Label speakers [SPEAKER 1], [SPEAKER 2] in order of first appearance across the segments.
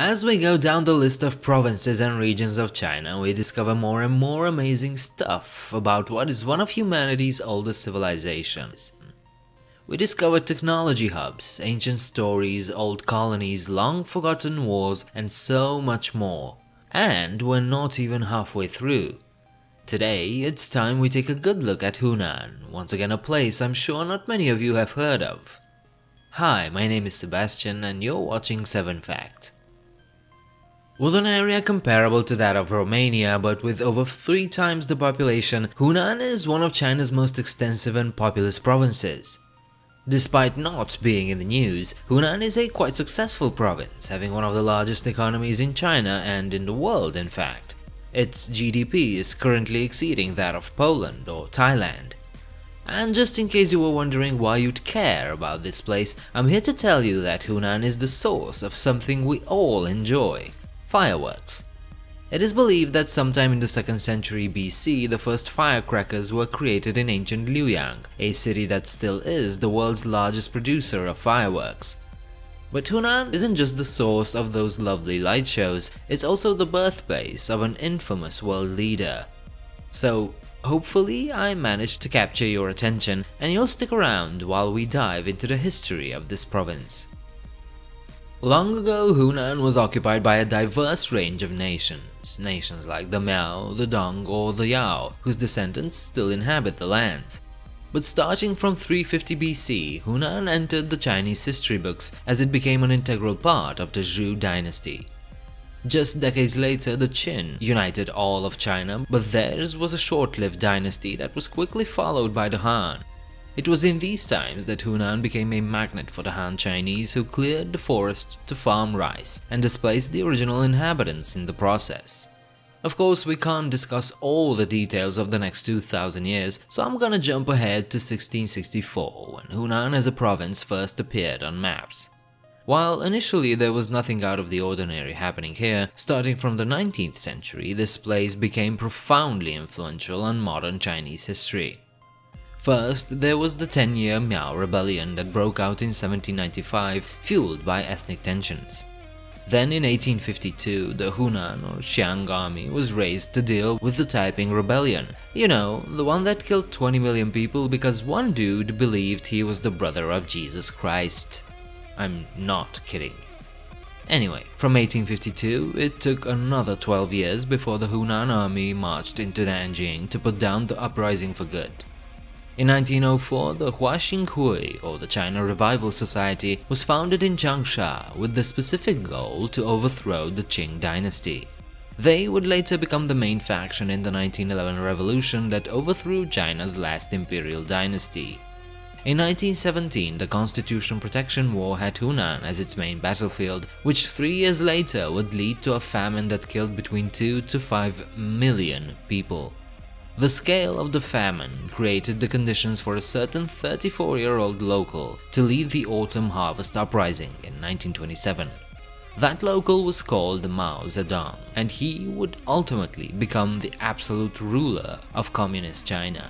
[SPEAKER 1] As we go down the list of provinces and regions of China, we discover more and more amazing stuff about what is one of humanity's oldest civilizations. We discover technology hubs, ancient stories, old colonies, long-forgotten wars, and so much more. And we're not even halfway through. Today, it's time we take a good look at Hunan, once again a place I'm sure not many of you have heard of. Hi, my name is Sebastian and you're watching 7 Fact. With an area comparable to that of Romania but with over 3 times the population, Hunan is one of China's most extensive and populous provinces. Despite not being in the news, Hunan is a quite successful province, having one of the largest economies in China and in the world in fact. Its GDP is currently exceeding that of Poland or Thailand. And just in case you were wondering why you'd care about this place, I'm here to tell you that Hunan is the source of something we all enjoy: fireworks. It is believed that sometime in the 2nd century BC, the first firecrackers were created in ancient Luoyang, a city that still is the world's largest producer of fireworks. But Hunan isn't just the source of those lovely light shows, it's also the birthplace of an infamous world leader. So, hopefully I managed to capture your attention and you'll stick around while we dive into the history of this province. Long ago, Hunan was occupied by a diverse range of nations like the Mao, the Dong or the Yao, whose descendants still inhabit the lands. But starting from 350 BC, Hunan entered the Chinese history books as it became an integral part of the Zhou dynasty. Just decades later, the Qin united all of China, but theirs was a short-lived dynasty that was quickly followed by the Han. It was in these times that Hunan became a magnet for the Han Chinese, who cleared the forests to farm rice and displaced the original inhabitants in the process. Of course, we can't discuss all the details of the next 2000 years, so I'm gonna jump ahead to 1664, when Hunan as a province first appeared on maps. While initially there was nothing out of the ordinary happening here, starting from the 19th century, this place became profoundly influential on modern Chinese history. First, there was the 10-year Miao Rebellion that broke out in 1795, fueled by ethnic tensions. Then in 1852, the Hunan or Xiang army was raised to deal with the Taiping Rebellion. You know, the one that killed 20 million people because one dude believed he was the brother of Jesus Christ. I'm not kidding. Anyway, from 1852, it took another 12 years before the Hunan army marched into Nanjing to put down the uprising for good. In 1904, the Huaxinghui, or the China Revival Society, was founded in Changsha with the specific goal to overthrow the Qing dynasty. They would later become the main faction in the 1911 revolution that overthrew China's last imperial dynasty. In 1917, the Constitution Protection War had Hunan as its main battlefield, which 3 years later would lead to a famine that killed between 2 to 5 million people. The scale of the famine created the conditions for a certain 34-year-old local to lead the Autumn Harvest Uprising in 1927. That local was called Mao Zedong, and he would ultimately become the absolute ruler of Communist China.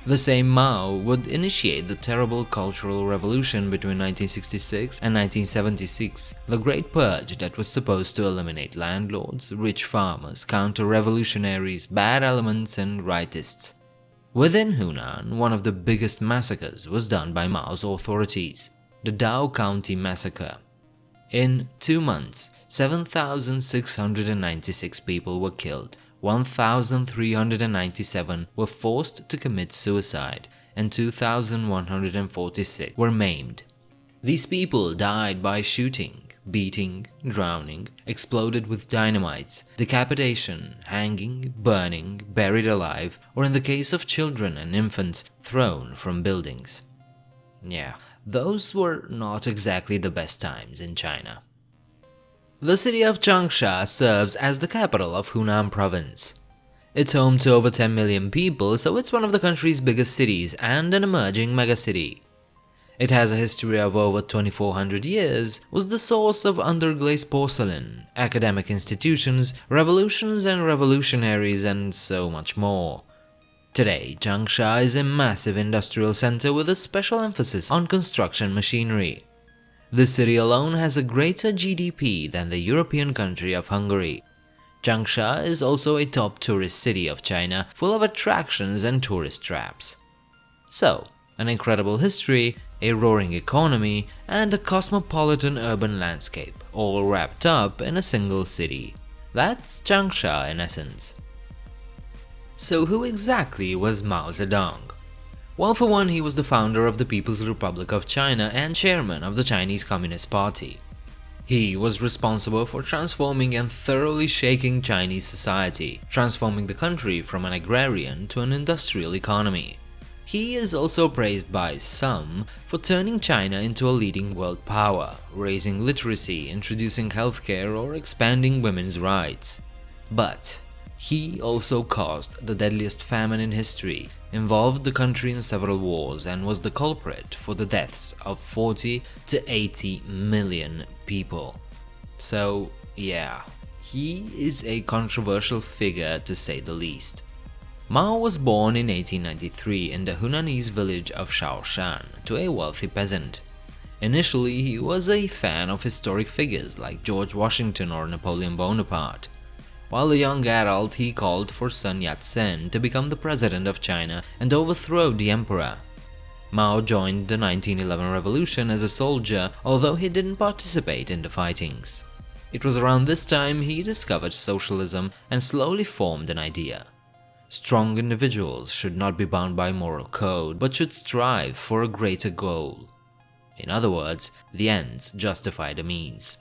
[SPEAKER 1] The same Mao would initiate the terrible Cultural Revolution between 1966 and 1976, the Great Purge that was supposed to eliminate landlords, rich farmers, counter-revolutionaries, bad elements and rightists. Within Hunan, one of the biggest massacres was done by Mao's authorities, the Dao County Massacre. In 2 months, 7,696 people were killed, 1,397 were forced to commit suicide, and 2,146 were maimed. These people died by shooting, beating, drowning, exploded with dynamites, decapitation, hanging, burning, buried alive, or in the case of children and infants, thrown from buildings. Yeah, those were not exactly the best times in China. The city of Changsha serves as the capital of Hunan province. It's home to over 10 million people, so it's one of the country's biggest cities and an emerging megacity. It has a history of over 2400 years, was the source of underglazed porcelain, academic institutions, revolutions and revolutionaries, and so much more. Today, Changsha is a massive industrial center with a special emphasis on construction machinery. This city alone has a greater GDP than the European country of Hungary. Changsha is also a top tourist city of China, full of attractions and tourist traps. So, an incredible history, a roaring economy, and a cosmopolitan urban landscape, all wrapped up in a single city. That's Changsha in essence. So who exactly was Mao Zedong? Well, for one, he was the founder of the People's Republic of China and chairman of the Chinese Communist Party. He was responsible for transforming and thoroughly shaking Chinese society, transforming the country from an agrarian to an industrial economy. He is also praised by some for turning China into a leading world power, raising literacy, introducing healthcare, or expanding women's rights. But he also caused the deadliest famine in history, involved the country in several wars, and was the culprit for the deaths of 40 to 80 million people. So yeah, he is a controversial figure to say the least. Mao was born in 1893 in the Hunanese village of Shaoshan to a wealthy peasant. Initially, he was a fan of historic figures like George Washington or Napoleon Bonaparte. While a young adult, he called for Sun Yat-sen to become the president of China and overthrow the emperor. Mao joined the 1911 revolution as a soldier, although he didn't participate in the fightings. It was around this time he discovered socialism and slowly formed an idea. Strong individuals should not be bound by moral code, but should strive for a greater goal. In other words, the ends justify the means.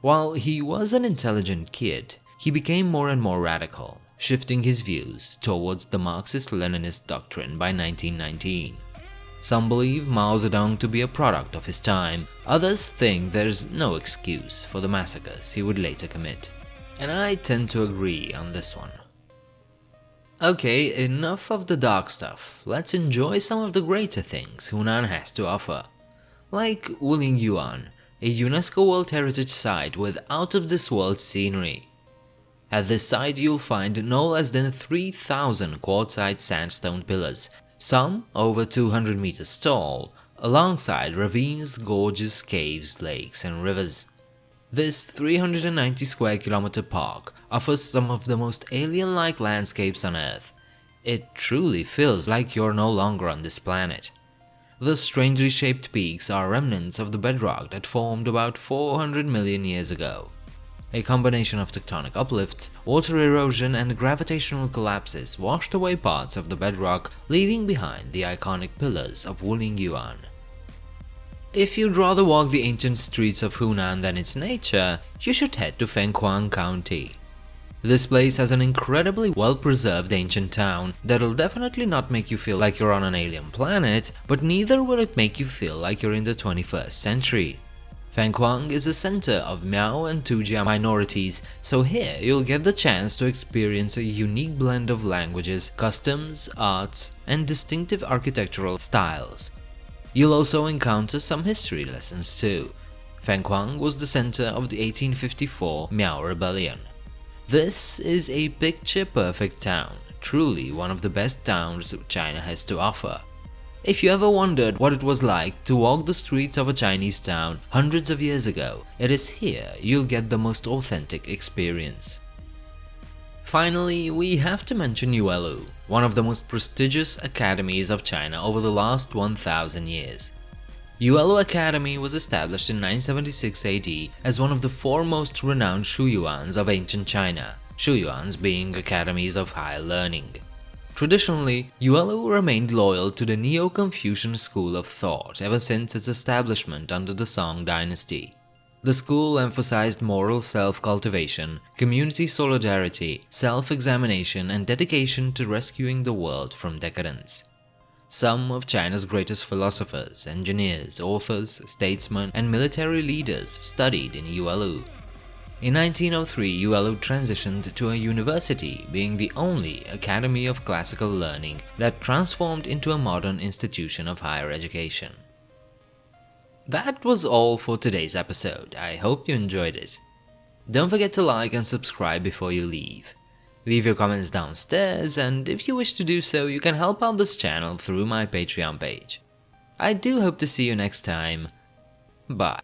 [SPEAKER 1] While he was an intelligent kid, he became more and more radical, shifting his views towards the Marxist-Leninist doctrine by 1919. Some believe Mao Zedong to be a product of his time, others think there's no excuse for the massacres he would later commit. And I tend to agree on this one. Okay, enough of the dark stuff, let's enjoy some of the greater things Hunan has to offer. Like Uulu, Yuan, a UNESCO World Heritage Site with out-of-this-world scenery. At this site you'll find no less than 3,000 quartzite sandstone pillars, some over 200 meters tall, alongside ravines, gorges, caves, lakes and rivers. This 390 square kilometer park offers some of the most alien-like landscapes on Earth. It truly feels like you're no longer on this planet. The strangely shaped peaks are remnants of the bedrock that formed about 400 million years ago. A combination of tectonic uplifts, water erosion and gravitational collapses washed away parts of the bedrock, leaving behind the iconic pillars of Uulu, Yuan. If you'd rather walk the ancient streets of Hunan than its nature, you should head to Fenkuang County. This place has an incredibly well-preserved ancient town that'll definitely not make you feel like you're on an alien planet, but neither will it make you feel like you're in the 21st century. Fenkuang is the center of Miao and Tujia minorities, so here you'll get the chance to experience a unique blend of languages, customs, arts, and distinctive architectural styles. You'll also encounter some history lessons too. Fenkuang was the center of the 1854 Miao Rebellion. This is a picture-perfect town, truly one of the best towns China has to offer. If you ever wondered what it was like to walk the streets of a Chinese town hundreds of years ago, it is here you'll get the most authentic experience. Finally, we have to mention Uulu, one of the most prestigious academies of China over the last 1,000 years. Uulu Academy was established in 976 AD as one of the foremost renowned shuyuans of ancient China, shuyuans being academies of higher learning. Traditionally, Uulu remained loyal to the Neo-Confucian school of thought ever since its establishment under the Song dynasty. The school emphasized moral self-cultivation, community solidarity, self-examination, and dedication to rescuing the world from decadence. Some of China's greatest philosophers, engineers, authors, statesmen, and military leaders studied in Uulu. In 1903, Uulu transitioned to a university, being the only academy of classical learning that transformed into a modern institution of higher education. That was all for today's episode. I hope you enjoyed it. Don't forget to like and subscribe before you leave. Leave your comments downstairs, and if you wish to do so, you can help out this channel through my Patreon page. I do hope to see you next time. Bye.